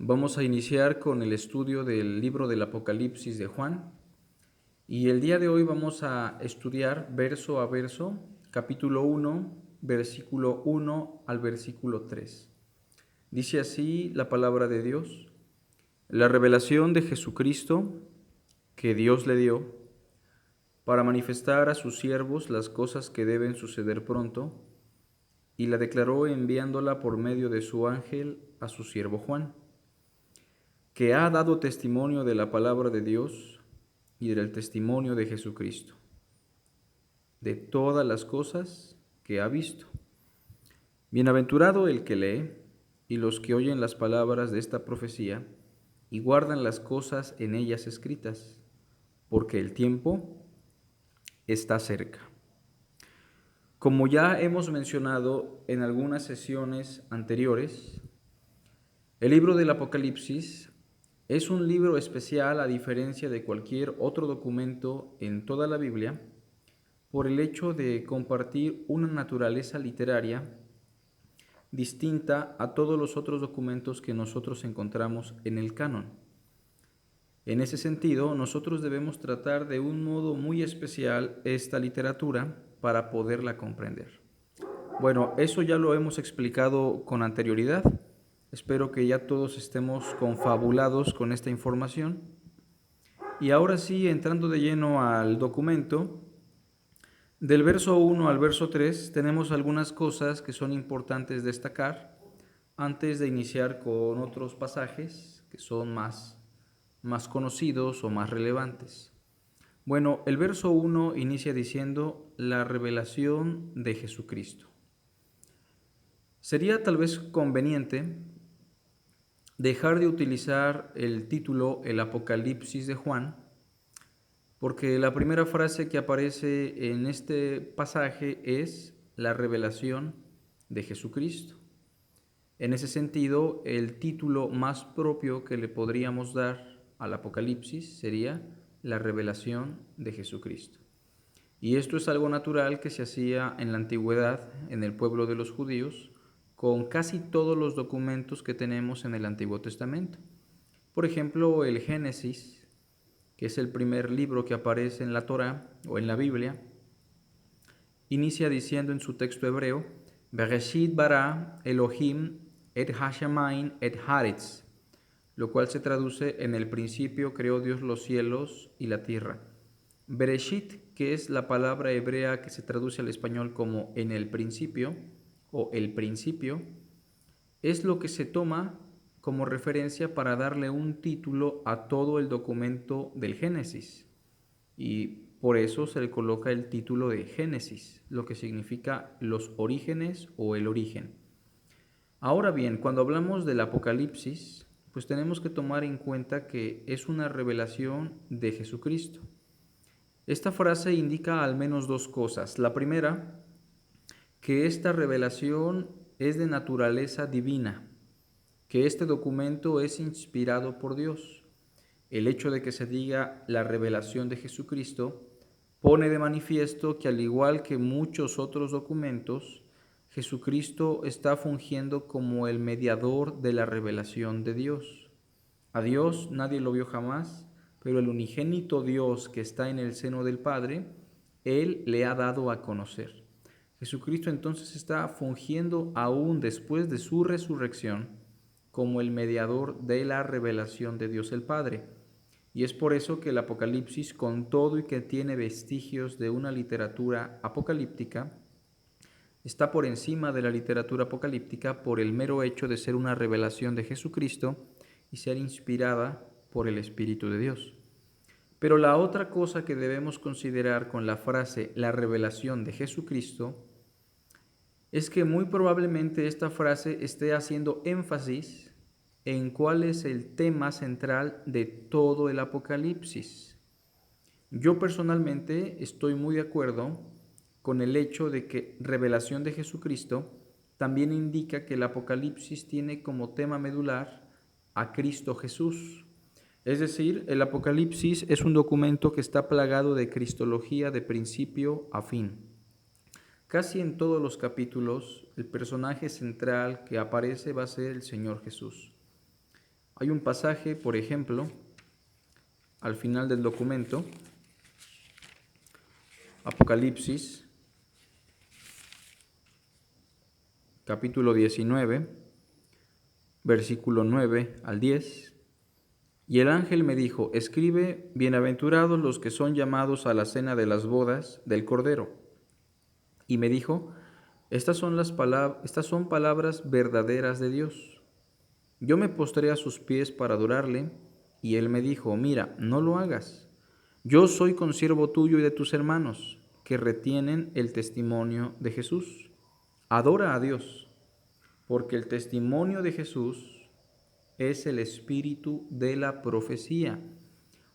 Vamos a iniciar con el estudio del libro del Apocalipsis de Juan y el día de hoy vamos a estudiar verso a verso, capítulo 1, versículo 1 al versículo 3. Dice así la palabra de Dios: la revelación de Jesucristo que Dios le dio para manifestar a sus siervos las cosas que deben suceder pronto, y la declaró enviándola por medio de su ángel a su siervo Juan, que ha dado testimonio de la palabra de Dios y del testimonio de Jesucristo, de todas las cosas que ha visto. Bienaventurado el que lee y los que oyen las palabras de esta profecía y guardan las cosas en ellas escritas, porque el tiempo está cerca. Como ya hemos mencionado en algunas sesiones anteriores, el libro del Apocalipsis es un libro especial a diferencia de cualquier otro documento en toda la Biblia por el hecho de compartir una naturaleza literaria distinta a todos los otros documentos que nosotros encontramos en el canon. En ese sentido, nosotros debemos tratar de un modo muy especial esta literatura para poderla comprender. Bueno, eso ya lo hemos explicado con anterioridad. Espero que ya todos estemos confabulados con esta información. Y ahora sí, entrando de lleno al documento, del verso 1 al verso 3 tenemos algunas cosas que son importantes destacar antes de iniciar con otros pasajes que son más conocidos o más relevantes. Bueno, el verso 1 inicia diciendo la revelación de Jesucristo. Sería tal vez conveniente dejar de utilizar el título El Apocalipsis de Juan, porque la primera frase que aparece en este pasaje es la revelación de Jesucristo. En ese sentido, el título más propio que le podríamos dar al Apocalipsis sería la revelación de Jesucristo. Y esto es algo natural que se hacía en la antigüedad en el pueblo de los judíos con casi todos los documentos que tenemos en el Antiguo Testamento. Por ejemplo, el Génesis, que es el primer libro que aparece en la Torá o en la Biblia, inicia diciendo en su texto hebreo: Bereshit bara Elohim et hashamayim et haaretz, lo cual se traduce: en el principio creó Dios los cielos y la tierra. Bereshit, que es la palabra hebrea que se traduce al español como en el principio o el principio, es lo que se toma como referencia para darle un título a todo el documento del Génesis. Y por eso se le coloca el título de Génesis, lo que significa los orígenes o el origen. Ahora bien, cuando hablamos del Apocalipsis, pues tenemos que tomar en cuenta que es una revelación de Jesucristo. Esta frase indica al menos dos cosas. La primera, que esta revelación es de naturaleza divina, que este documento es inspirado por Dios. El hecho de que se diga la revelación de Jesucristo pone de manifiesto que, al igual que muchos otros documentos, Jesucristo está fungiendo como el mediador de la revelación de Dios. A Dios nadie lo vio jamás, pero el unigénito Dios que está en el seno del Padre, Él le ha dado a conocer. Jesucristo entonces está fungiendo aún después de su resurrección como el mediador de la revelación de Dios el Padre. Y es por eso que el Apocalipsis, con todo y que tiene vestigios de una literatura apocalíptica, está por encima de la literatura apocalíptica por el mero hecho de ser una revelación de Jesucristo y ser inspirada por el Espíritu de Dios. Pero la otra cosa que debemos considerar con la frase la revelación de Jesucristo es que muy probablemente esta frase esté haciendo énfasis en cuál es el tema central de todo el Apocalipsis. Yo personalmente estoy muy de acuerdo con el hecho de que revelación de Jesucristo también indica que el Apocalipsis tiene como tema medular a Cristo Jesús. Es decir, el Apocalipsis es un documento que está plagado de cristología de principio a fin. Casi en todos los capítulos, el personaje central que aparece va a ser el Señor Jesús. Hay un pasaje, por ejemplo, al final del documento, Apocalipsis, capítulo 19, versículo 9 al 10. Y el ángel me dijo: escribe, bienaventurados los que son llamados a la cena de las bodas del Cordero. Y me dijo: estas son palabras verdaderas de Dios. Yo me postré a sus pies para adorarle, y él me dijo: mira, no lo hagas. Yo soy consiervo tuyo y de tus hermanos, que retienen el testimonio de Jesús. Adora a Dios, porque el testimonio de Jesús es el espíritu de la profecía.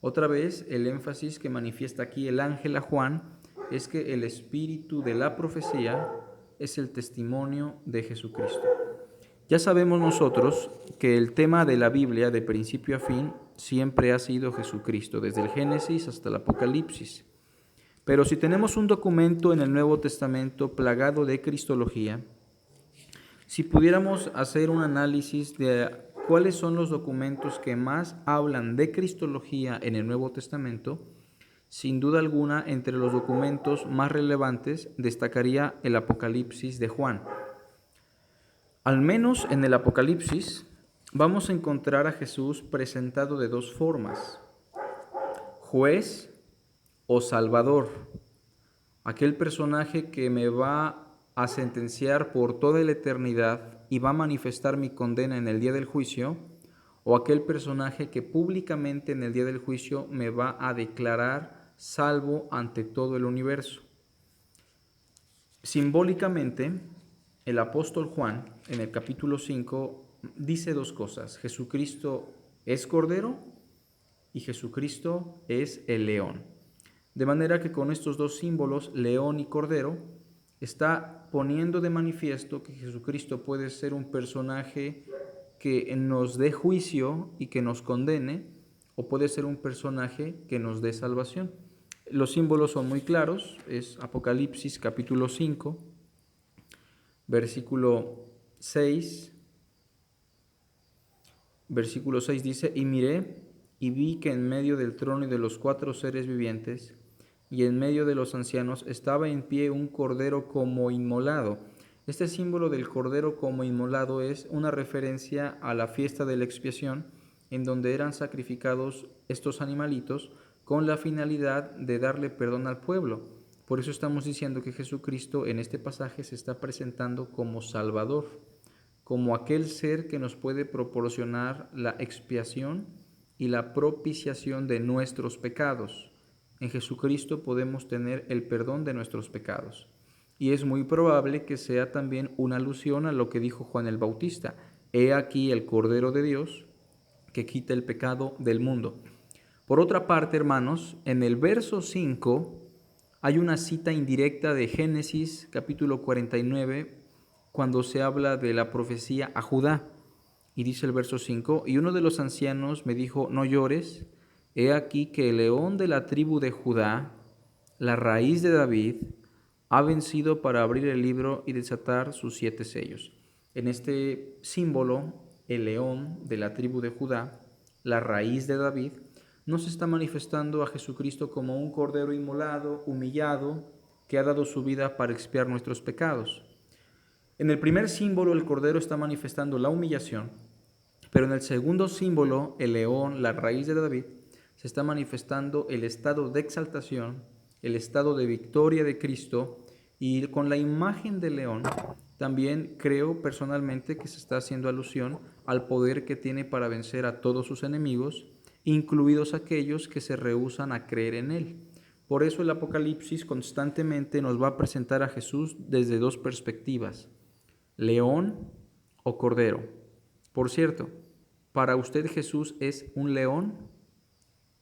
Otra vez, el énfasis que manifiesta aquí el ángel a Juan es que el espíritu de la profecía es el testimonio de Jesucristo. Ya sabemos nosotros que el tema de la Biblia, de principio a fin, siempre ha sido Jesucristo, desde el Génesis hasta el Apocalipsis. Pero si tenemos un documento en el Nuevo Testamento plagado de cristología, si pudiéramos hacer un análisis de cuáles son los documentos que más hablan de cristología en el Nuevo Testamento, sin duda alguna, entre los documentos más relevantes destacaría el Apocalipsis de Juan. Al menos en el Apocalipsis vamos a encontrar a Jesús presentado de dos formas: juez o salvador, aquel personaje que me va a sentenciar por toda la eternidad y va a manifestar mi condena en el día del juicio, o aquel personaje que públicamente en el día del juicio me va a declarar salvo ante todo el universo. Simbólicamente, el apóstol Juan, en el capítulo 5, dice dos cosas: Jesucristo es Cordero y Jesucristo es el león. De manera que con estos dos símbolos, león y cordero, está poniendo de manifiesto que Jesucristo puede ser un personaje que nos dé juicio y que nos condene, o puede ser un personaje que nos dé salvación. Los símbolos son muy claros, es Apocalipsis capítulo 5, versículo 6. Versículo 6 dice: y miré y vi que en medio del trono y de los 4 seres vivientes y en medio de los ancianos estaba en pie un cordero como inmolado. Este símbolo del cordero como inmolado es una referencia a la fiesta de la expiación, en donde eran sacrificados estos animalitos con la finalidad de darle perdón al pueblo. Por eso estamos diciendo que Jesucristo en este pasaje se está presentando como Salvador, como aquel ser que nos puede proporcionar la expiación y la propiciación de nuestros pecados. En Jesucristo podemos tener el perdón de nuestros pecados. Y es muy probable que sea también una alusión a lo que dijo Juan el Bautista: he aquí el Cordero de Dios que quita el pecado del mundo. Por otra parte, hermanos, en el verso 5 hay una cita indirecta de Génesis capítulo 49, cuando se habla de la profecía a Judá. Y dice el verso 5: y uno de los ancianos me dijo: no llores, he aquí que el león de la tribu de Judá, la raíz de David, ha vencido para abrir el libro y desatar sus 7 sellos. En este símbolo, el león de la tribu de Judá, la raíz de David, nos está manifestando a Jesucristo como un cordero inmolado, humillado, que ha dado su vida para expiar nuestros pecados. En el primer símbolo, el cordero está manifestando la humillación, pero en el segundo símbolo, el león, la raíz de David, se está manifestando el estado de exaltación, el estado de victoria de Cristo, y con la imagen del león también creo personalmente que se está haciendo alusión al poder que tiene para vencer a todos sus enemigos, incluidos aquellos que se rehúsan a creer en él. Por eso el Apocalipsis constantemente nos va a presentar a Jesús desde dos perspectivas: león o cordero. Por cierto, ¿para usted Jesús es un león?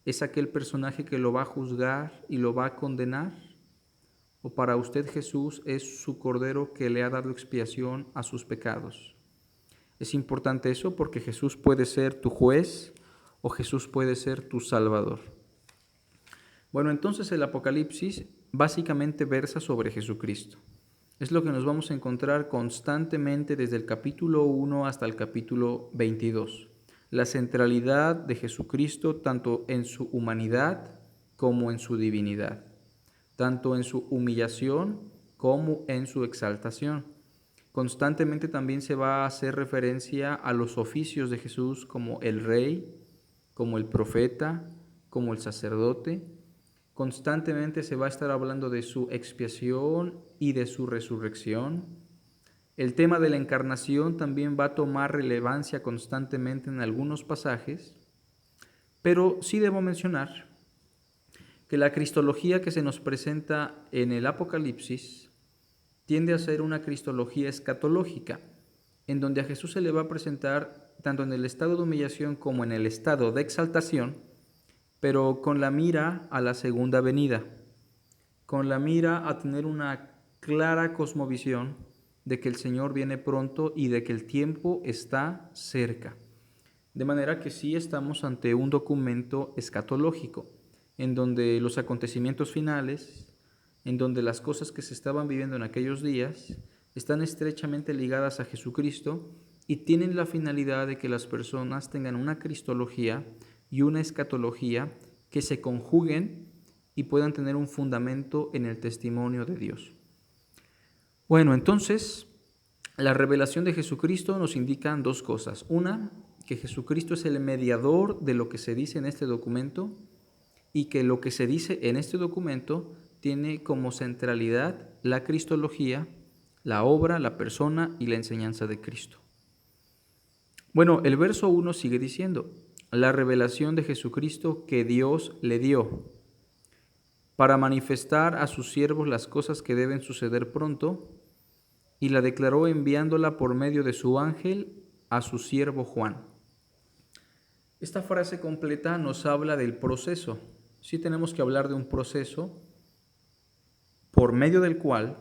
¿Es aquel personaje que lo va a juzgar y lo va a condenar? ¿O para usted Jesús es su cordero que le ha dado expiación a sus pecados? Es importante eso, porque Jesús puede ser tu juez o Jesús puede ser tu salvador. Bueno, entonces el Apocalipsis básicamente versa sobre Jesucristo. Es lo que nos vamos a encontrar constantemente desde el capítulo 1 hasta el capítulo 22. la centralidad de Jesucristo tanto en su humanidad como en su divinidad, tanto en su humillación como en su exaltación. Constantemente también se va a hacer referencia a los oficios de Jesús como el rey, como el profeta, como el sacerdote. Constantemente se va a estar hablando de su expiación y de su resurrección. El tema de la encarnación también va a tomar relevancia constantemente en algunos pasajes, pero sí debo mencionar que la cristología que se nos presenta en el Apocalipsis tiende a ser una cristología escatológica, en donde a Jesús se le va a presentar tanto en el estado de humillación como en el estado de exaltación, pero con la mira a la segunda venida, con la mira a tener una clara cosmovisión de que el Señor viene pronto y de que el tiempo está cerca. De manera que sí estamos ante un documento escatológico, en donde los acontecimientos finales, en donde las cosas que se estaban viviendo en aquellos días están estrechamente ligadas a Jesucristo y tienen la finalidad de que las personas tengan una cristología y una escatología que se conjuguen y puedan tener un fundamento en el testimonio de Dios. Bueno, entonces, la revelación de Jesucristo nos indica dos cosas. Una, que Jesucristo es el mediador de lo que se dice en este documento y que lo que se dice en este documento tiene como centralidad la cristología, la obra, la persona y la enseñanza de Cristo. Bueno, el verso 1 sigue diciendo, la revelación de Jesucristo que Dios le dio para manifestar a sus siervos las cosas que deben suceder pronto, y la declaró enviándola por medio de su ángel a su siervo Juan. Esta frase completa nos habla del proceso. Sí tenemos que hablar de un proceso por medio del cual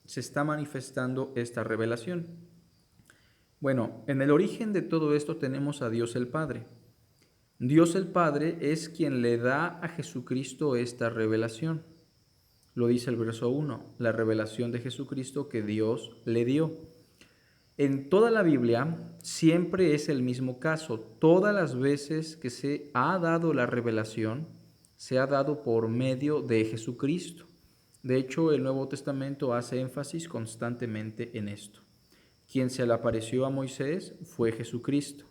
se está manifestando esta revelación. Bueno, en el origen de todo esto tenemos a Dios el Padre. Dios el Padre es quien le da a Jesucristo esta revelación. Lo dice el verso 1, la revelación de Jesucristo que Dios le dio. En toda la Biblia siempre es el mismo caso. Todas las veces que se ha dado la revelación, se ha dado por medio de Jesucristo. De hecho, el Nuevo Testamento hace énfasis constantemente en esto. Quien se le apareció a Moisés fue Jesucristo.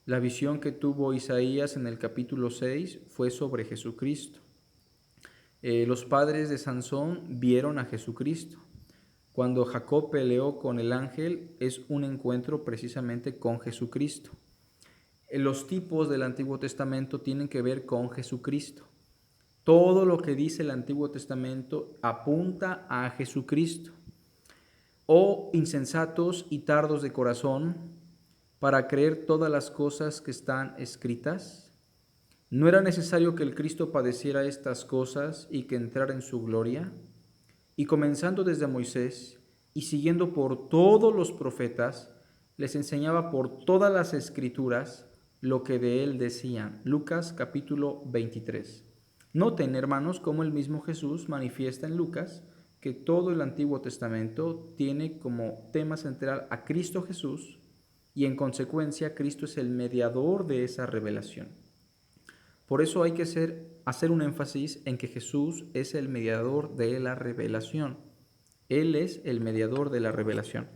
La visión que tuvo Isaías en el capítulo 6 fue sobre Jesucristo. Los padres de Sansón vieron a Jesucristo. Cuando Jacob peleó con el ángel, es un encuentro precisamente con Jesucristo. Los tipos del Antiguo Testamento tienen que ver con Jesucristo. Todo lo que dice el Antiguo Testamento apunta a Jesucristo. Oh insensatos y tardos de corazón, para creer todas las cosas que están escritas. ¿No era necesario que el Cristo padeciera estas cosas y que entrara en su gloria? Y comenzando desde Moisés y siguiendo por todos los profetas, les enseñaba por todas las escrituras lo que de él decían. Lucas capítulo 23. Noten, hermanos, cómo el mismo Jesús manifiesta en Lucas que todo el Antiguo Testamento tiene como tema central a Cristo Jesús y en consecuencia Cristo es el mediador de esa revelación. Por eso hay que hacer un énfasis en que Jesús es el mediador de la revelación. Él es el mediador de la revelación.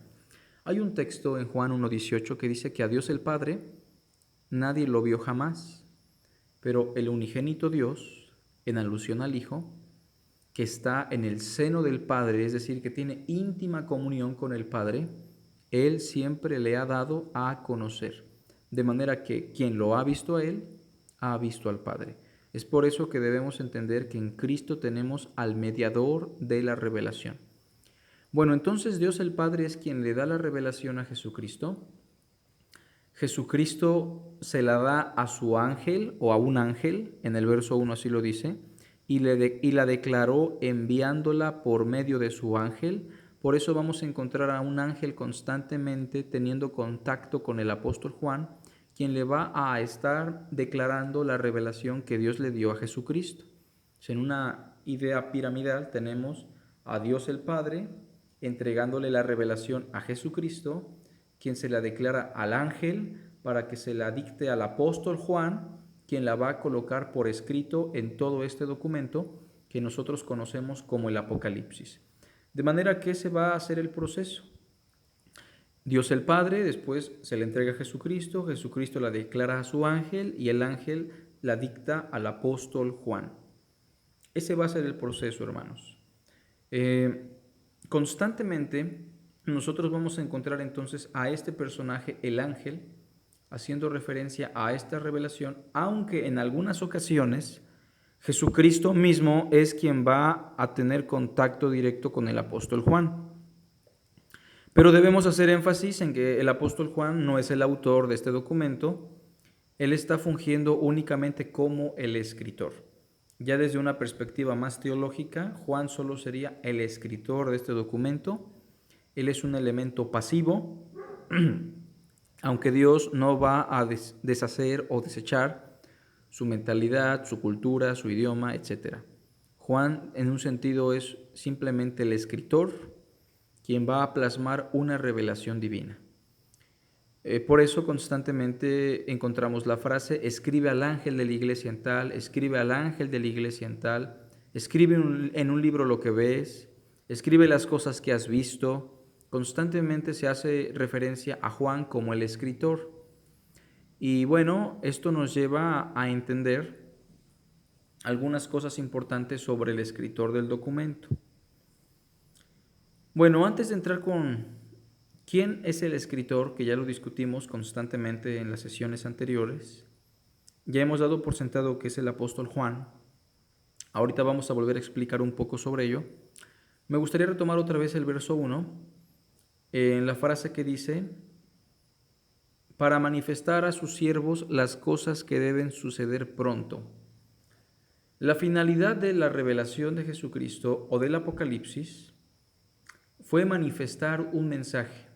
Hay un texto en Juan 1:18 que dice que a Dios el Padre nadie lo vio jamás, pero el unigénito Dios, en alusión al Hijo, que está en el seno del Padre, es decir, que tiene íntima comunión con el Padre, Él siempre le ha dado a conocer. De manera que quien lo ha visto a Él, ha visto al Padre. Es por eso que debemos entender que en Cristo tenemos al mediador de la revelación. Bueno, entonces Dios el Padre es quien le da la revelación a Jesucristo. Jesucristo se la da a su ángel o a un ángel, en el verso 1 así lo dice, y la declaró enviándola por medio de su ángel. Por eso vamos a encontrar a un ángel constantemente teniendo contacto con el apóstol Juan, quien le va a estar declarando la revelación que Dios le dio a Jesucristo. En una idea piramidal tenemos a Dios el Padre entregándole la revelación a Jesucristo, quien se la declara al ángel para que se la dicte al apóstol Juan, quien la va a colocar por escrito en todo este documento que nosotros conocemos como el Apocalipsis. De manera que ese va a ser el proceso. Dios el Padre después se le entrega a Jesucristo, Jesucristo la declara a su ángel y el ángel la dicta al apóstol Juan. Ese va a ser el proceso, hermanos. Constantemente nosotros vamos a encontrar entonces a este personaje, el ángel, haciendo referencia a esta revelación, aunque en algunas ocasiones Jesucristo mismo es quien va a tener contacto directo con el apóstol Juan. Pero debemos hacer énfasis en que el apóstol Juan no es el autor de este documento, él está fungiendo únicamente como el escritor. Ya desde una perspectiva más teológica, Juan solo sería el escritor de este documento, él es un elemento pasivo, aunque Dios no va a deshacer o desechar su mentalidad, su cultura, su idioma, etc. Juan, en un sentido, es simplemente el escritor, quien va a plasmar una revelación divina. Por eso constantemente encontramos la frase, escribe al ángel de la iglesia en tal, escribe al ángel de la iglesia en tal, escribe en un libro lo que ves, escribe las cosas que has visto. Constantemente se hace referencia a Juan como el escritor. Y bueno, esto nos lleva a entender algunas cosas importantes sobre el escritor del documento. Bueno, antes de entrar con quién es el escritor, que ya lo discutimos constantemente en las sesiones anteriores, ya hemos dado por sentado que es el apóstol Juan. Ahorita vamos a volver a explicar un poco sobre ello. Me gustaría retomar otra vez el verso 1, en la frase que dice, para manifestar a sus siervos las cosas que deben suceder pronto. La finalidad de la revelación de Jesucristo o del Apocalipsis fue manifestar un mensaje.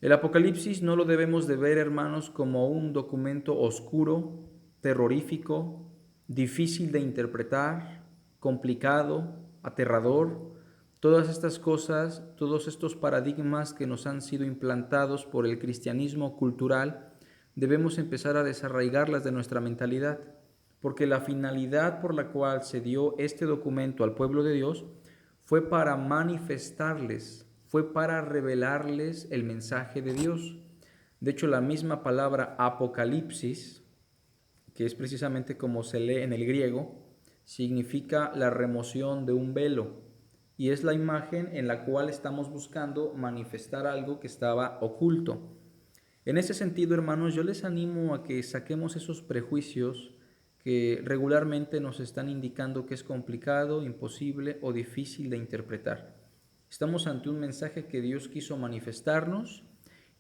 El Apocalipsis no lo debemos de ver, hermanos, como un documento oscuro, terrorífico, difícil de interpretar, complicado, aterrador. Todas estas cosas, todos estos paradigmas que nos han sido implantados por el cristianismo cultural, debemos empezar a desarraigarlas de nuestra mentalidad, porque la finalidad por la cual se dio este documento al pueblo de Dios fue para manifestarles, fue para revelarles el mensaje de Dios. De hecho, la misma palabra Apocalipsis, que es precisamente como se lee en el griego, significa la remoción de un velo y es la imagen en la cual estamos buscando manifestar algo que estaba oculto. En ese sentido, hermanos, yo les animo a que saquemos esos prejuicios que regularmente nos están indicando que es complicado, imposible o difícil de interpretar. Estamos ante un mensaje que Dios quiso manifestarnos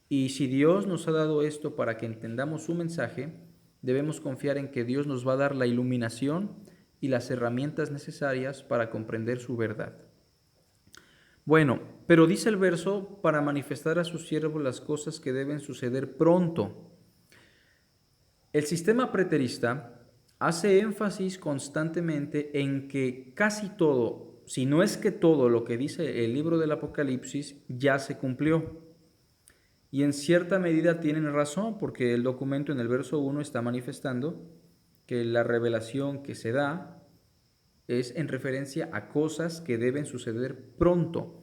y si Dios nos ha dado esto para que entendamos su mensaje, debemos confiar en que Dios nos va a dar la iluminación y las herramientas necesarias para comprender su verdad. Bueno, pero dice el verso, para manifestar a sus siervos las cosas que deben suceder pronto. El sistema preterista hace énfasis constantemente en que casi todo, si no es que todo lo que dice el libro del Apocalipsis ya se cumplió. Y en cierta medida tienen razón, porque el documento en el verso 1 está manifestando que la revelación que se da es en referencia a cosas que deben suceder pronto.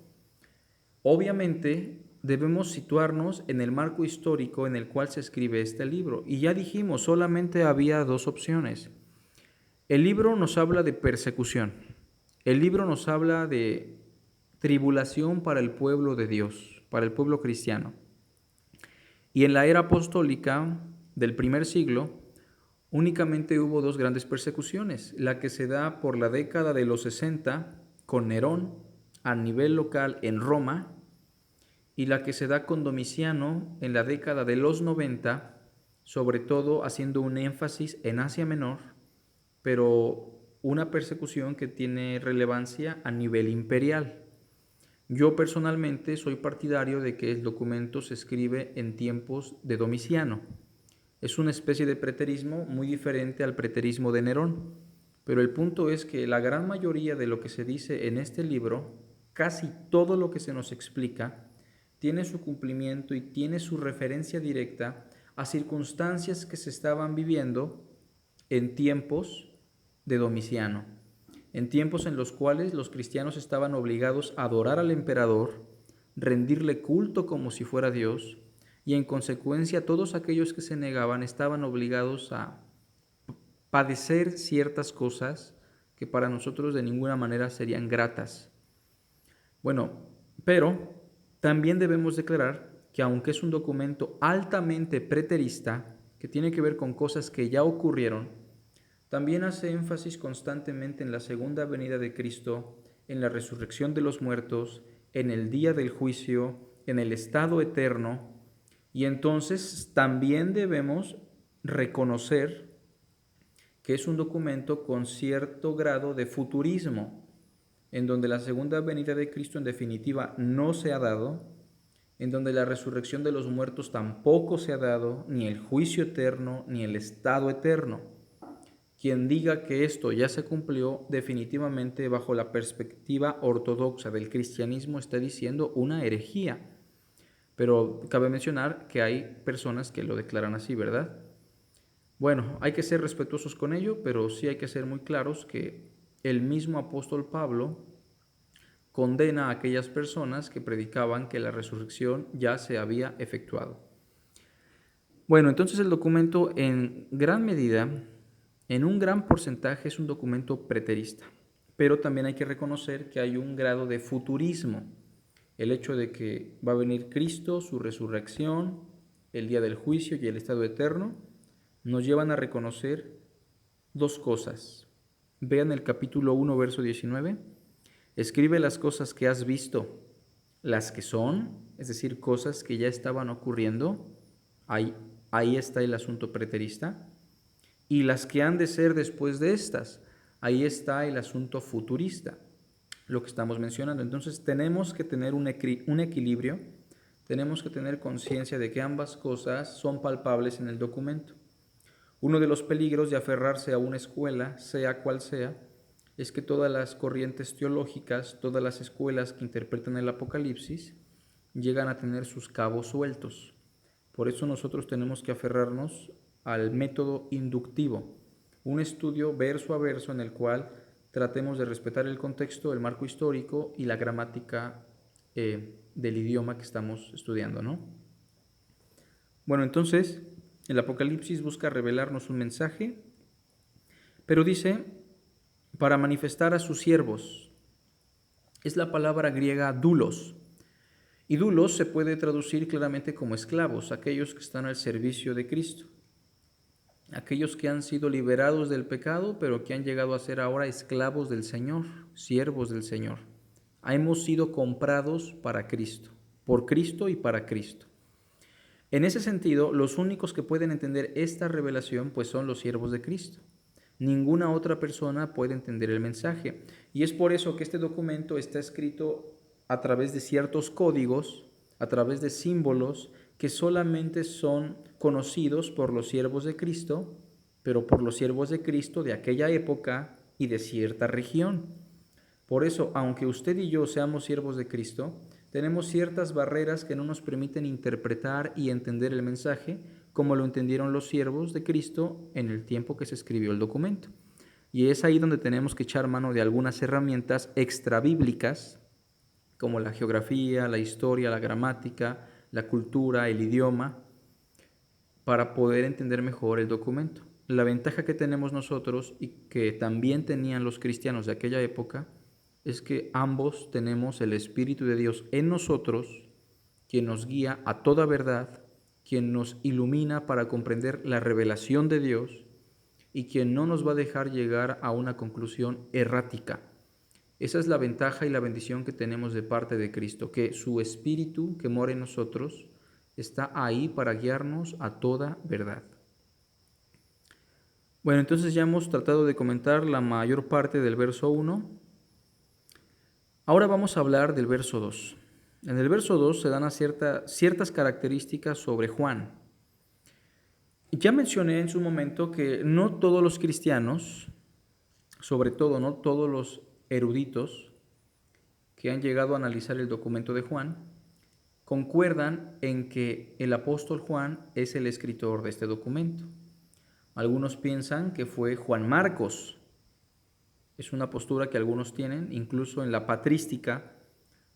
Obviamente debemos situarnos en el marco histórico en el cual se escribe este libro. Y ya dijimos, solamente había dos opciones. El libro nos habla de persecución. El libro nos habla de tribulación para el pueblo de Dios, para el pueblo cristiano. Y en la era apostólica del primer siglo, únicamente hubo dos grandes persecuciones, la que se da por la década de los 60 con Nerón a nivel local en Roma y la que se da con Domiciano en la década de los 90, sobre todo haciendo un énfasis en Asia Menor, pero una persecución que tiene relevancia a nivel imperial. Yo personalmente soy partidario de que el documento se escribe en tiempos de Domiciano. Es una especie de preterismo muy diferente al preterismo de Nerón, pero el punto es que la gran mayoría de lo que se dice en este libro, casi todo lo que se nos explica, tiene su cumplimiento y tiene su referencia directa a circunstancias que se estaban viviendo en tiempos de Domiciano, en tiempos en los cuales los cristianos estaban obligados a adorar al emperador, rendirle culto como si fuera Dios, y en consecuencia todos aquellos que se negaban estaban obligados a padecer ciertas cosas que para nosotros de ninguna manera serían gratas. Bueno, pero también debemos declarar que aunque es un documento altamente preterista, que tiene que ver con cosas que ya ocurrieron, también hace énfasis constantemente en la segunda venida de Cristo, en la resurrección de los muertos, en el día del juicio, en el estado eterno, y entonces también debemos reconocer que es un documento con cierto grado de futurismo, en donde la segunda venida de Cristo en definitiva no se ha dado, en donde la resurrección de los muertos tampoco se ha dado, ni el juicio eterno, ni el estado eterno. Quien diga que esto ya se cumplió, definitivamente bajo la perspectiva ortodoxa del cristianismo está diciendo una herejía. Pero cabe mencionar que hay personas que lo declaran así, ¿verdad? Bueno, hay que ser respetuosos con ello, pero sí hay que ser muy claros que el mismo apóstol Pablo condena a aquellas personas que predicaban que la resurrección ya se había efectuado. Bueno, entonces el documento en gran medida, en un gran porcentaje, es un documento preterista, pero también hay que reconocer que hay un grado de futurismo. El hecho de que va a venir Cristo, su resurrección, el día del juicio y el estado eterno, nos llevan a reconocer dos cosas. Vean el capítulo 1, verso 19. Escribe las cosas que has visto, las que son, es decir, cosas que ya estaban ocurriendo. Ahí está el asunto preterista. Y las que han de ser después de estas. Ahí está el asunto futurista, lo que estamos mencionando. Entonces tenemos que tener un equilibrio, tenemos que tener conciencia de que ambas cosas son palpables en el documento. Uno de los peligros de aferrarse a una escuela, sea cual sea, es que todas las corrientes teológicas, todas las escuelas que interpretan el Apocalipsis, llegan a tener sus cabos sueltos. Por eso nosotros tenemos que aferrarnos al método inductivo, un estudio verso a verso en el cual tratemos de respetar el contexto, el marco histórico y la gramática del idioma que estamos estudiando, ¿no? Bueno, entonces, el Apocalipsis busca revelarnos un mensaje, pero dice, para manifestar a sus siervos. Es la palabra griega doulos. Y doulos se puede traducir claramente como esclavos, aquellos que están al servicio de Cristo. Aquellos que han sido liberados del pecado, pero que han llegado a ser ahora esclavos del Señor, siervos del Señor. Hemos sido comprados para Cristo, por Cristo y para Cristo. En ese sentido, los únicos que pueden entender esta revelación pues son los siervos de Cristo. Ninguna otra persona puede entender el mensaje. Y es por eso que este documento está escrito a través de ciertos códigos, a través de símbolos que solamente son conocidos por los siervos de Cristo, pero por los siervos de Cristo de aquella época y de cierta región. Por eso, aunque usted y yo seamos siervos de Cristo, tenemos ciertas barreras que no nos permiten interpretar y entender el mensaje como lo entendieron los siervos de Cristo en el tiempo que se escribió el documento. Y es ahí donde tenemos que echar mano de algunas herramientas extrabíblicas, como la geografía, la historia, la gramática, la cultura, el idioma, para poder entender mejor el documento. La ventaja que tenemos nosotros y que también tenían los cristianos de aquella época es que ambos tenemos el Espíritu de Dios en nosotros, quien nos guía a toda verdad, quien nos ilumina para comprender la revelación de Dios y quien no nos va a dejar llegar a una conclusión errática. Esa es la ventaja y la bendición que tenemos de parte de Cristo, que su Espíritu que mora en nosotros está ahí para guiarnos a toda verdad. Bueno, entonces ya hemos tratado de comentar la mayor parte del verso 1. Ahora vamos a hablar del verso 2. En el verso 2 se dan ciertas características sobre Juan. Ya mencioné en su momento que no todos los cristianos, sobre todo no todos los eruditos que han llegado a analizar el documento de Juan, concuerdan en que el apóstol Juan es el escritor de este documento. Algunos piensan que fue Juan Marcos. Es una postura que algunos tienen, incluso en la patrística,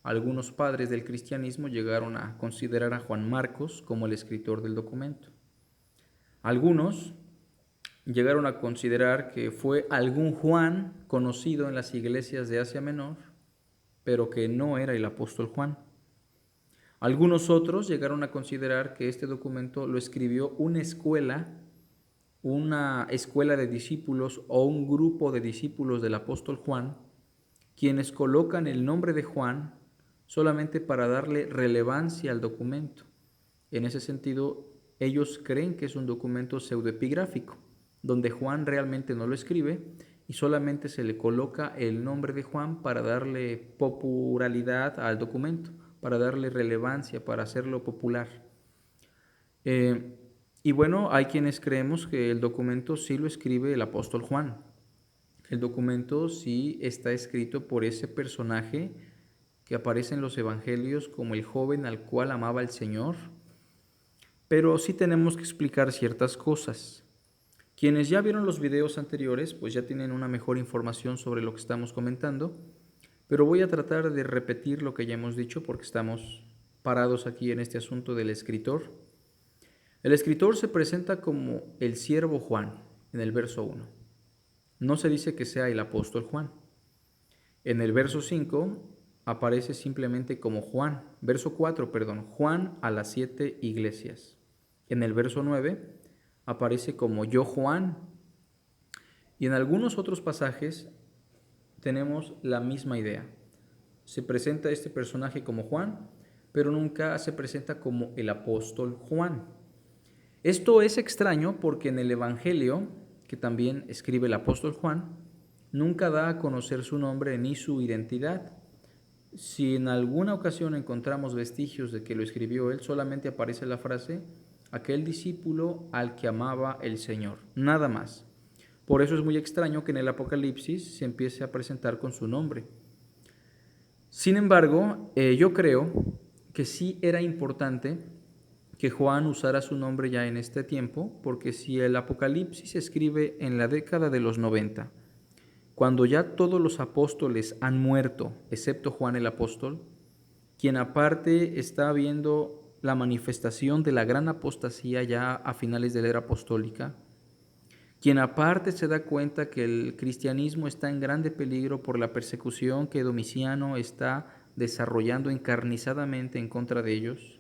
algunos padres del cristianismo llegaron a considerar a Juan Marcos como el escritor del documento. Algunos llegaron a considerar que fue algún Juan conocido en las iglesias de Asia Menor, pero que no era el apóstol Juan. Algunos otros llegaron a considerar que este documento lo escribió una escuela de discípulos o un grupo de discípulos del apóstol Juan, quienes colocan el nombre de Juan solamente para darle relevancia al documento. En ese sentido, ellos creen que es un documento pseudoepigráfico, donde Juan realmente no lo escribe y solamente se le coloca el nombre de Juan para darle popularidad al documento, para darle relevancia, para hacerlo popular. Y bueno, hay quienes creemos que el documento sí lo escribe el apóstol Juan. El documento sí está escrito por ese personaje que aparece en los evangelios como el joven al cual amaba el Señor. Pero sí tenemos que explicar ciertas cosas. Quienes ya vieron los videos anteriores, pues ya tienen una mejor información sobre lo que estamos comentando, pero voy a tratar de repetir lo que ya hemos dicho porque estamos parados aquí en este asunto del escritor. El escritor se presenta como el siervo Juan en el verso 1. No se dice que sea el apóstol Juan. En el verso 5 aparece simplemente como Juan. Verso 4, Juan a las 7 iglesias. En el verso 9 aparece como yo Juan. Y en algunos otros pasajes tenemos la misma idea. Se presenta este personaje como Juan, pero nunca se presenta como el apóstol Juan. Esto es extraño porque en el Evangelio, que también escribe el apóstol Juan, nunca da a conocer su nombre ni su identidad. Si en alguna ocasión encontramos vestigios de que lo escribió él, solamente aparece la frase, aquel discípulo al que amaba el Señor, nada más. Por eso es muy extraño que en el Apocalipsis se empiece a presentar con su nombre. Sin embargo, yo creo que sí era importante que Juan usara su nombre ya en este tiempo, porque si el Apocalipsis se escribe en la década de los 90, cuando ya todos los apóstoles han muerto, excepto Juan el apóstol, quien aparte está viendo la manifestación de la gran apostasía ya a finales de la era apostólica, quien aparte se da cuenta que el cristianismo está en grande peligro por la persecución que Domiciano está desarrollando encarnizadamente en contra de ellos,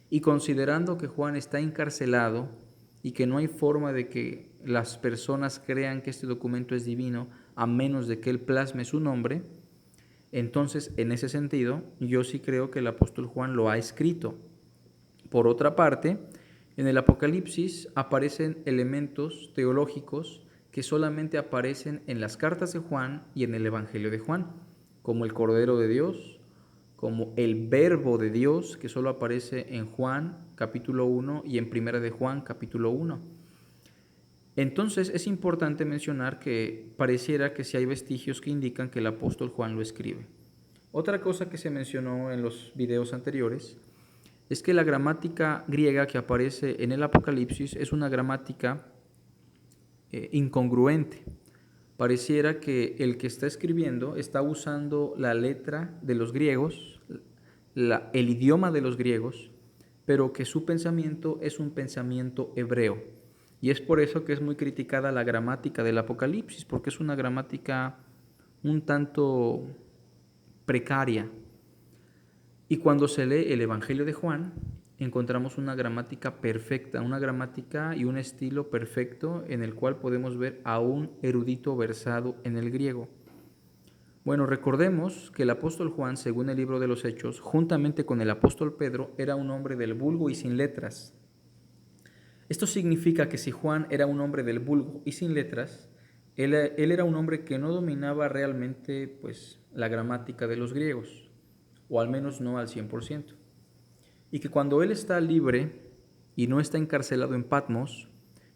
y considerando que Juan está encarcelado y que no hay forma de que las personas crean que este documento es divino a menos de que él plasme su nombre, entonces en ese sentido yo sí creo que el apóstol Juan lo ha escrito. Por otra parte, en el Apocalipsis aparecen elementos teológicos que solamente aparecen en las cartas de Juan y en el Evangelio de Juan, como el Cordero de Dios, como el Verbo de Dios, que solo aparece en Juan capítulo 1 y en Primera de Juan capítulo 1. Entonces es importante mencionar que pareciera que sí hay vestigios que indican que el apóstol Juan lo escribe. Otra cosa que se mencionó en los videos anteriores es que la gramática griega que aparece en el Apocalipsis es una gramática incongruente. Pareciera que el que está escribiendo está usando la letra de los griegos, el idioma de los griegos, pero que su pensamiento es un pensamiento hebreo. Y es por eso que es muy criticada la gramática del Apocalipsis, porque es una gramática un tanto precaria. Y cuando se lee el Evangelio de Juan, encontramos una gramática perfecta, una gramática y un estilo perfecto en el cual podemos ver a un erudito versado en el griego. Bueno, recordemos que el apóstol Juan, según el libro de los Hechos, juntamente con el apóstol Pedro, era un hombre del vulgo y sin letras. Esto significa que si Juan era un hombre del vulgo y sin letras, él era un hombre que no dominaba realmente pues, la gramática de los griegos, o al menos no al 100%. Y que cuando él está libre y no está encarcelado en Patmos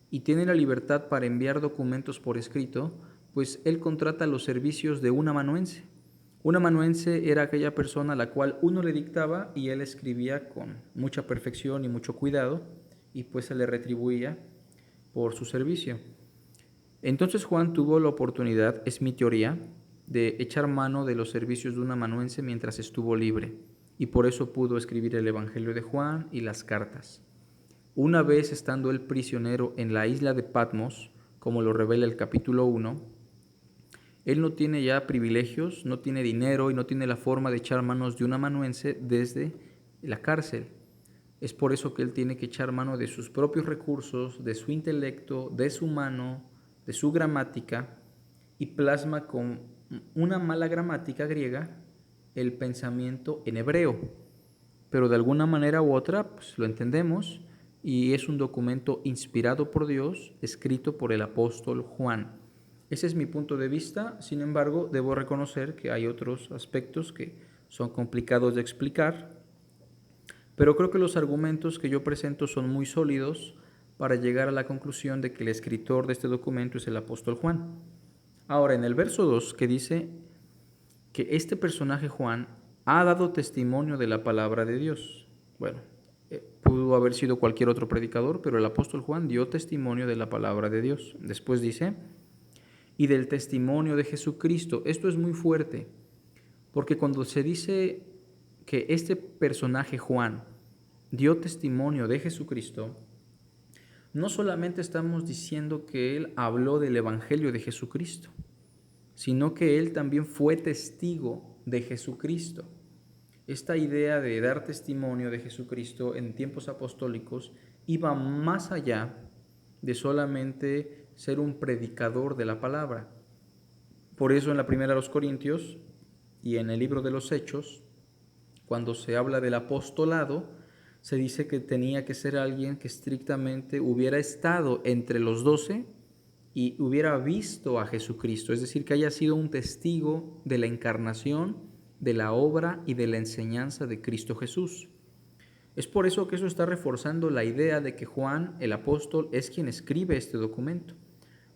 y tiene la libertad para enviar documentos por escrito, pues él contrata los servicios de un amanuense. Un amanuense era aquella persona a la cual uno le dictaba y él escribía con mucha perfección y mucho cuidado, y pues se le retribuía por su servicio. Entonces Juan tuvo la oportunidad, es mi teoría, de echar mano de los servicios de un amanuense mientras estuvo libre, y por eso pudo escribir el Evangelio de Juan y las cartas. Una vez estando él prisionero en la isla de Patmos, como lo revela el capítulo 1, él no tiene ya privilegios, no tiene dinero y no tiene la forma de echar manos de un amanuense desde la cárcel. Es por eso que él tiene que echar mano de sus propios recursos, de su intelecto, de su mano, de su gramática, y plasma con una mala gramática griega el pensamiento en hebreo. Pero de alguna manera u otra pues, lo entendemos, y es un documento inspirado por Dios, escrito por el apóstol Juan. Ese es mi punto de vista. Sin embargo, debo reconocer que hay otros aspectos que son complicados de explicar, pero creo que los argumentos que yo presento son muy sólidos para llegar a la conclusión de que el escritor de este documento es el apóstol Juan. Ahora, en el verso 2, que dice que este personaje Juan ha dado testimonio de la palabra de Dios. Bueno, pudo haber sido cualquier otro predicador, pero el apóstol Juan dio testimonio de la palabra de Dios. Después dice, y del testimonio de Jesucristo. Esto es muy fuerte, porque cuando se dice que este personaje Juan dio testimonio de Jesucristo, no solamente estamos diciendo que él habló del Evangelio de Jesucristo, sino que él también fue testigo de Jesucristo. Esta idea de dar testimonio de Jesucristo en tiempos apostólicos iba más allá de solamente ser un predicador de la palabra. Por eso en la primera de los Corintios y en el libro de los Hechos, cuando se habla del apostolado, se dice que tenía que ser alguien que estrictamente hubiera estado entre los 12 y hubiera visto a Jesucristo, es decir, que haya sido un testigo de la encarnación, de la obra y de la enseñanza de Cristo Jesús. Es por eso que eso está reforzando la idea de que Juan, el apóstol, es quien escribe este documento,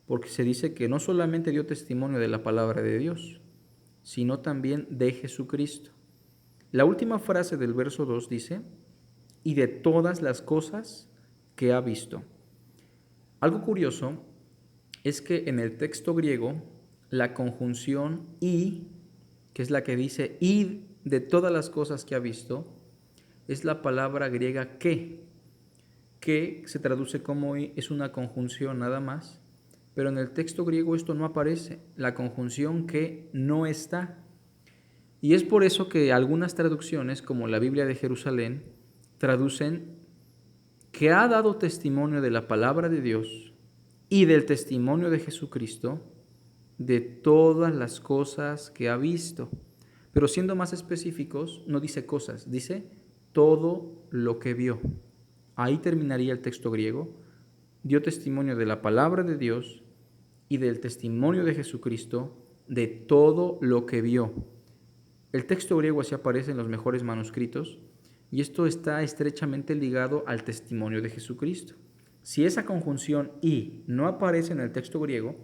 porque se dice que no solamente dio testimonio de la palabra de Dios, sino también de Jesucristo. La última frase del verso 2 dice, y de todas las cosas que ha visto. Algo curioso es que en el texto griego, la conjunción y, que es la que dice y de todas las cosas que ha visto, es la palabra griega que se traduce como y, es una conjunción nada más, pero en el texto griego esto no aparece, la conjunción que no está. Y es por eso que algunas traducciones, como la Biblia de Jerusalén, traducen que ha dado testimonio de la palabra de Dios y del testimonio de Jesucristo, de todas las cosas que ha visto. Pero siendo más específicos, no dice cosas, dice todo lo que vio. Ahí terminaría el texto griego. Dio testimonio de la palabra de Dios y del testimonio de Jesucristo, de todo lo que vio. El texto griego así aparece en los mejores manuscritos, y esto está estrechamente ligado al testimonio de Jesucristo. Si esa conjunción y no aparece en el texto griego,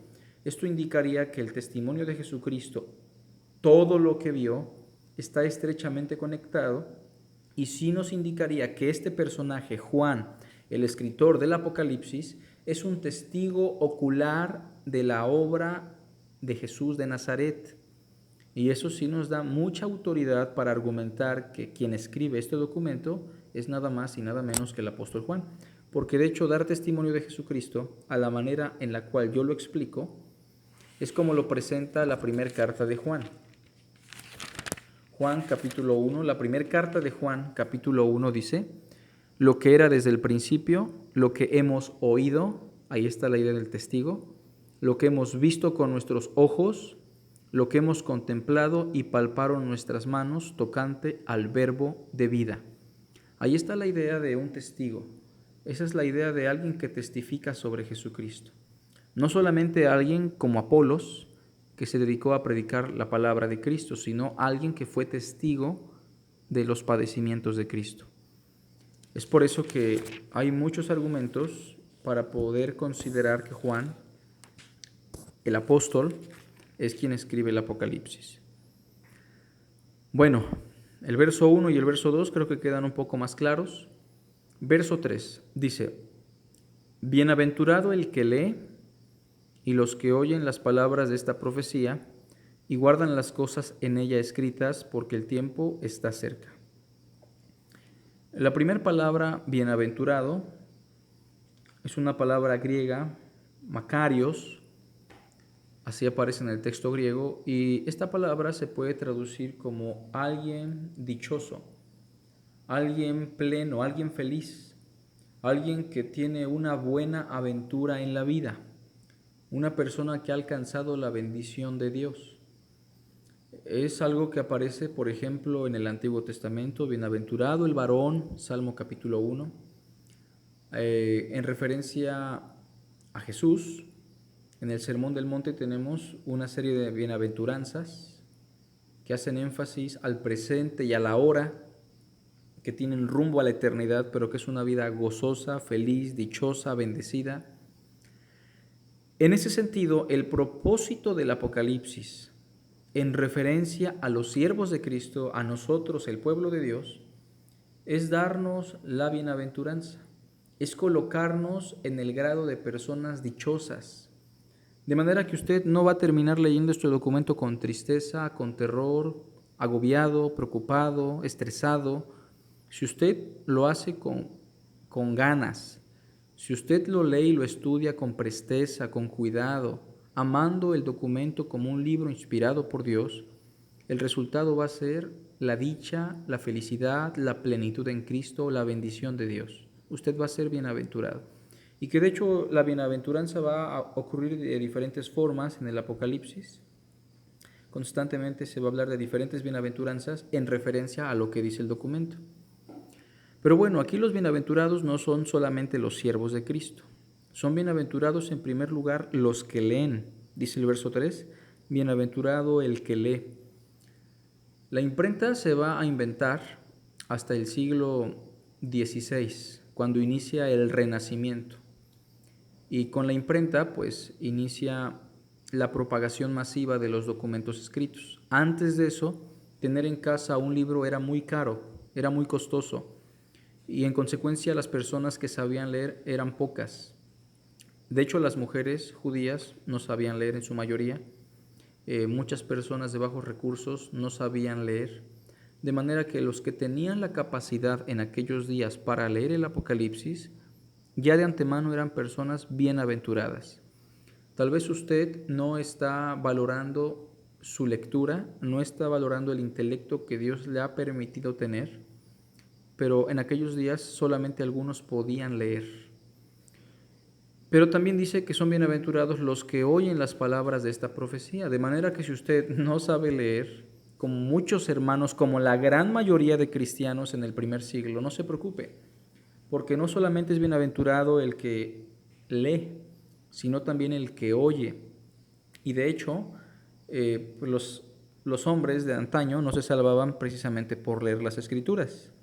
esto indicaría que el testimonio de Jesucristo, todo lo que vio, está estrechamente conectado, y sí nos indicaría que este personaje, Juan, el escritor del Apocalipsis, es un testigo ocular de la obra de Jesús de Nazaret. Y eso sí nos da mucha autoridad para argumentar que quien escribe este documento es nada más y nada menos que el apóstol Juan. Porque de hecho dar testimonio de Jesucristo a la manera en la cual yo lo explico es como lo presenta la primera carta de Juan. Juan capítulo 1, la primera carta de Juan capítulo 1 dice, lo que era desde el principio, lo que hemos oído, ahí está la idea del testigo, lo que hemos visto con nuestros ojos, lo que hemos contemplado y palparon nuestras manos tocante al verbo de vida. Ahí está la idea de un testigo. Esa es la idea de alguien que testifica sobre Jesucristo. No solamente alguien como Apolos, que se dedicó a predicar la palabra de Cristo, sino alguien que fue testigo de los padecimientos de Cristo. Es por eso que hay muchos argumentos para poder considerar que Juan, el apóstol, es quien escribe el Apocalipsis. Bueno, el verso 1 y el verso 2 creo que quedan un poco más claros. Verso 3 dice: Bienaventurado el que lee y los que oyen las palabras de esta profecía y guardan las cosas en ella escritas, porque el tiempo está cerca. La primera palabra, bienaventurado, es una palabra griega, makarios, así aparece en el texto griego, y esta palabra se puede traducir como alguien dichoso, alguien pleno, alguien feliz, alguien que tiene una buena aventura en la vida, una persona que ha alcanzado la bendición de Dios. Es algo que aparece, por ejemplo, en el Antiguo Testamento: bienaventurado el varón, Salmo capítulo 1, en referencia a Jesús. En el Sermón del Monte tenemos una serie de bienaventuranzas que hacen énfasis al presente y a la hora, que tienen rumbo a la eternidad, pero que es una vida gozosa, feliz, dichosa, bendecida. En ese sentido, el propósito del Apocalipsis, en referencia a los siervos de Cristo, a nosotros, el pueblo de Dios, es darnos la bienaventuranza, es colocarnos en el grado de personas dichosas, de manera que usted no va a terminar leyendo este documento con tristeza, con terror, agobiado, preocupado, estresado. Si usted lo hace con ganas, si usted lo lee y lo estudia con presteza, con cuidado, amando el documento como un libro inspirado por Dios, el resultado va a ser la dicha, la felicidad, la plenitud en Cristo, la bendición de Dios. Usted va a ser bienaventurado. Y que de hecho la bienaventuranza va a ocurrir de diferentes formas en el Apocalipsis. Constantemente se va a hablar de diferentes bienaventuranzas en referencia a lo que dice el documento. Pero bueno, aquí los bienaventurados no son solamente los siervos de Cristo. Son bienaventurados en primer lugar los que leen. Dice el verso 3, bienaventurado el que lee. La imprenta se va a inventar hasta el siglo XVI, cuando inicia el Renacimiento. Y con la imprenta, pues, inicia la propagación masiva de los documentos escritos. Antes de eso, tener en casa un libro era muy caro, era muy costoso, y en consecuencia las personas que sabían leer eran pocas. De hecho, las mujeres judías no sabían leer en su mayoría. Muchas personas de bajos recursos no sabían leer, de manera que los que tenían la capacidad en aquellos días para leer el Apocalipsis ya de antemano eran personas bienaventuradas. Tal vez usted no está valorando su lectura, no está valorando el intelecto que Dios le ha permitido tener, pero en aquellos días solamente algunos podían leer. Pero también dice que son bienaventurados los que oyen las palabras de esta profecía, de manera que si usted no sabe leer, como muchos hermanos, como la gran mayoría de cristianos en el primer siglo, no se preocupe, porque no solamente es bienaventurado el que lee, sino también el que oye. Y de hecho, los hombres de antaño no se salvaban precisamente por leer las Escrituras,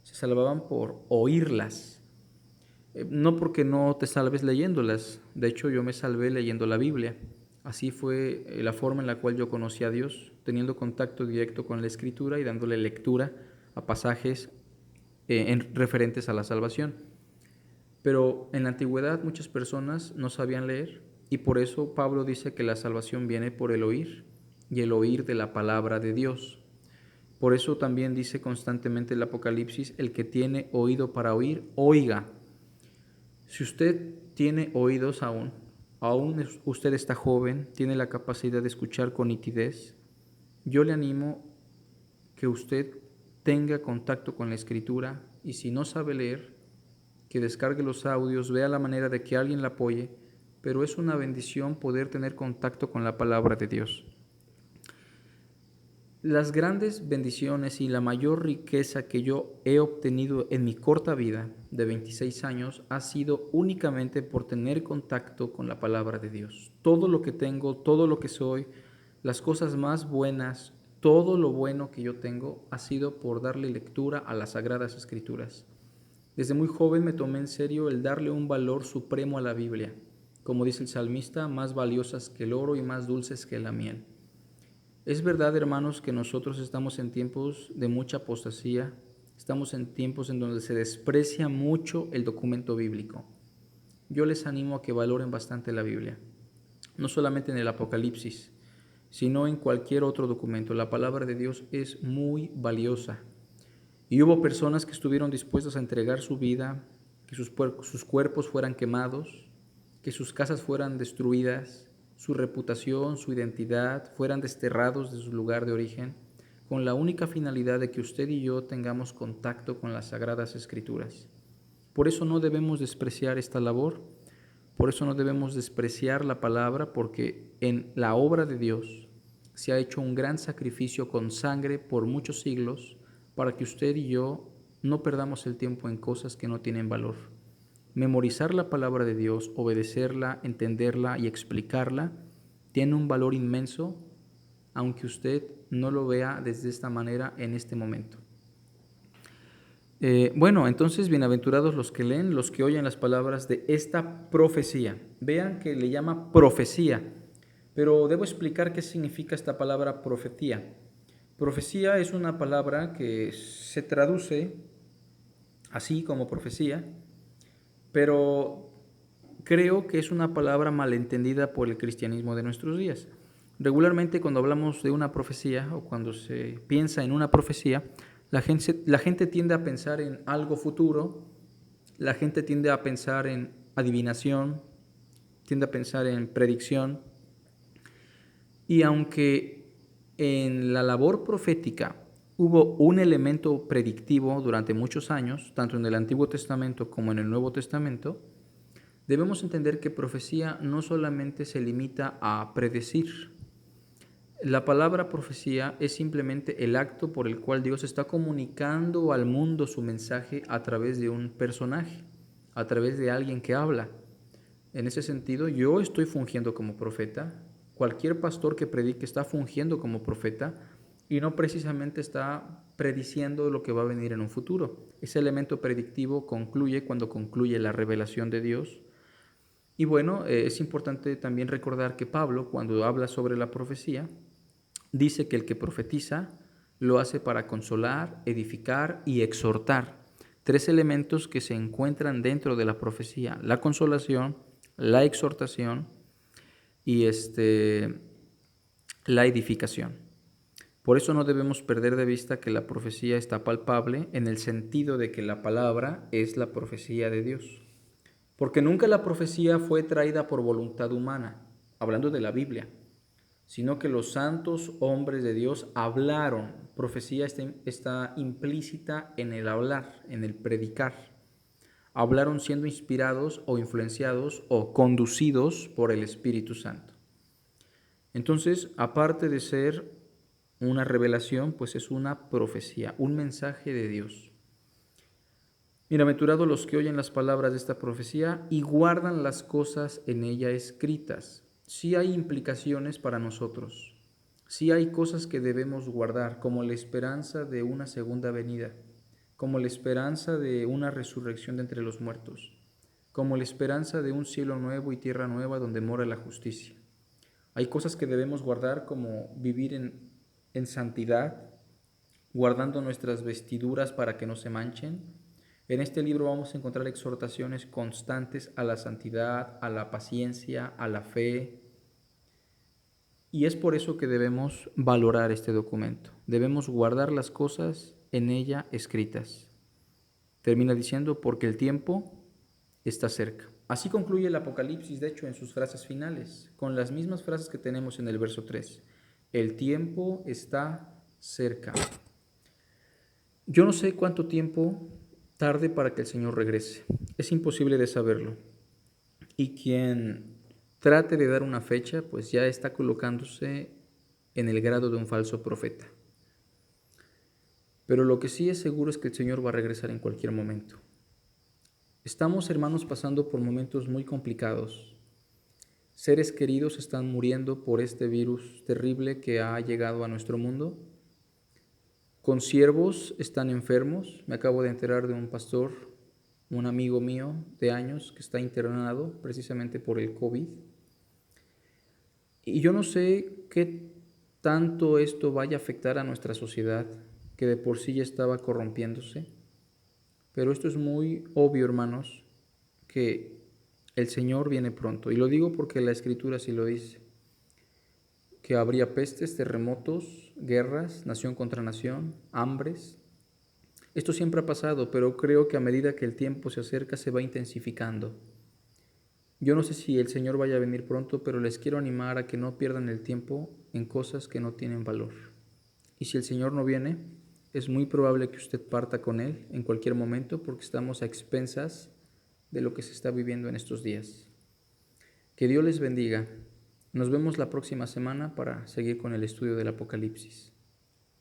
se salvaban por oírlas. No porque no te salves leyéndolas, de hecho yo me salvé leyendo la Biblia. Así fue la forma en la cual yo conocí a Dios, teniendo contacto directo con la Escritura y dándole lectura a pasajes referentes a la salvación. Pero en la antigüedad muchas personas no sabían leer y por eso Pablo dice que la salvación viene por el oír y el oír de la palabra de Dios. Por eso también dice constantemente el Apocalipsis: el que tiene oído para oír, oiga. Si usted tiene oídos aún usted está joven, tiene la capacidad de escuchar con nitidez, yo le animo que usted tenga contacto con la Escritura y si no sabe leer, que descargue los audios, vea la manera de que alguien la apoye, pero es una bendición poder tener contacto con la palabra de Dios. Las grandes bendiciones y la mayor riqueza que yo he obtenido en mi corta vida de 26 años ha sido únicamente por tener contacto con la palabra de Dios. Todo lo que tengo, todo lo que soy, las cosas más buenas, todo lo bueno que yo tengo ha sido por darle lectura a las Sagradas Escrituras. Desde muy joven me tomé en serio el darle un valor supremo a la Biblia. Como dice el salmista, más valiosas que el oro y más dulces que la miel. Es verdad, hermanos, que nosotros estamos en tiempos de mucha apostasía, estamos en tiempos en donde se desprecia mucho el documento bíblico. Yo les animo a que valoren bastante la Biblia, no solamente en el Apocalipsis, sino en cualquier otro documento. La palabra de Dios es muy valiosa. Y hubo personas que estuvieron dispuestas a entregar su vida, que sus cuerpos fueran quemados, que sus casas fueran destruidas, su reputación, su identidad fueran desterrados de su lugar de origen, con la única finalidad de que usted y yo tengamos contacto con las Sagradas Escrituras. Por eso no debemos despreciar esta labor, por eso no debemos despreciar la palabra, porque en la obra de Dios se ha hecho un gran sacrificio con sangre por muchos siglos para que usted y yo no perdamos el tiempo en cosas que no tienen valor. Memorizar la palabra de Dios, obedecerla, entenderla y explicarla tiene un valor inmenso, aunque usted no lo vea desde esta manera en este momento. Bueno, entonces, bienaventurados los que leen, los que oyen las palabras de esta profecía. Vean que le llama profecía, pero debo explicar qué significa esta palabra profecía. Profecía es una palabra que se traduce así como profecía, pero creo que es una palabra malentendida por el cristianismo de nuestros días. Regularmente cuando hablamos de una profecía o cuando se piensa en una profecía, la gente tiende a pensar en algo futuro, la gente tiende a pensar en adivinación, tiende a pensar en predicción, y aunque en la labor profética hubo un elemento predictivo durante muchos años, tanto en el Antiguo Testamento como en el Nuevo Testamento, debemos entender que profecía no solamente se limita a predecir. La palabra profecía es simplemente el acto por el cual Dios está comunicando al mundo su mensaje a través de un personaje, a través de alguien que habla. En ese sentido, yo estoy fungiendo como profeta, cualquier pastor que predique está fungiendo como profeta y no precisamente está prediciendo lo que va a venir en un futuro. Ese elemento predictivo concluye cuando concluye la revelación de Dios. Y bueno, es importante también recordar que Pablo, cuando habla sobre la profecía, dice que el que profetiza lo hace para consolar, edificar y exhortar. Tres elementos que se encuentran dentro de la profecía: la consolación, la exhortación y la edificación. Por eso no debemos perder de vista que la profecía está palpable en el sentido de que la palabra es la profecía de Dios. Porque nunca la profecía fue traída por voluntad humana, hablando de la Biblia, sino que los santos hombres de Dios hablaron. Profecía está implícita en el hablar, en el predicar. Hablaron siendo inspirados o influenciados o conducidos por el Espíritu Santo. Entonces, aparte de ser una revelación, pues es una profecía, un mensaje de Dios. Bienaventurados los que oyen las palabras de esta profecía y guardan las cosas en ella escritas. Sí hay implicaciones para nosotros, sí hay cosas que debemos guardar, como la esperanza de una segunda venida, como la esperanza de una resurrección de entre los muertos, como la esperanza de un cielo nuevo y tierra nueva donde mora la justicia. Hay cosas que debemos guardar, como vivir en santidad, guardando nuestras vestiduras para que no se manchen. En este libro vamos a encontrar exhortaciones constantes a la santidad, a la paciencia, a la fe. Y es por eso que debemos valorar este documento. Debemos guardar las cosas en ella escritas. Termina diciendo, porque el tiempo está cerca. Así concluye el Apocalipsis, de hecho, en sus frases finales, con las mismas frases que tenemos en el verso 3. El tiempo está cerca. Yo no sé cuánto tiempo tarde para que el Señor regrese. Es imposible de saberlo. Y quien trate de dar una fecha, pues ya está colocándose en el grado de un falso profeta. Pero lo que sí es seguro es que el Señor va a regresar en cualquier momento. Estamos, hermanos, pasando por momentos muy complicados. Seres queridos están muriendo por este virus terrible que ha llegado a nuestro mundo. Consiervos están enfermos. Me acabo de enterar de un pastor, un amigo mío de años, que está internado precisamente por el COVID. Y yo no sé qué tanto esto vaya a afectar a nuestra sociedad, que de por sí ya estaba corrompiéndose. Pero esto es muy obvio, hermanos, que el Señor viene pronto. Y lo digo porque la Escritura sí lo dice, que habría pestes, terremotos, guerras, nación contra nación, hambres. Esto siempre ha pasado, pero creo que a medida que el tiempo se acerca se va intensificando. Yo no sé si el Señor vaya a venir pronto, pero les quiero animar a que no pierdan el tiempo en cosas que no tienen valor. Y si el Señor no viene, es muy probable que usted parta con Él en cualquier momento porque estamos a expensas de lo que se está viviendo en estos días. Que Dios les bendiga. Nos vemos la próxima semana para seguir con el estudio del Apocalipsis.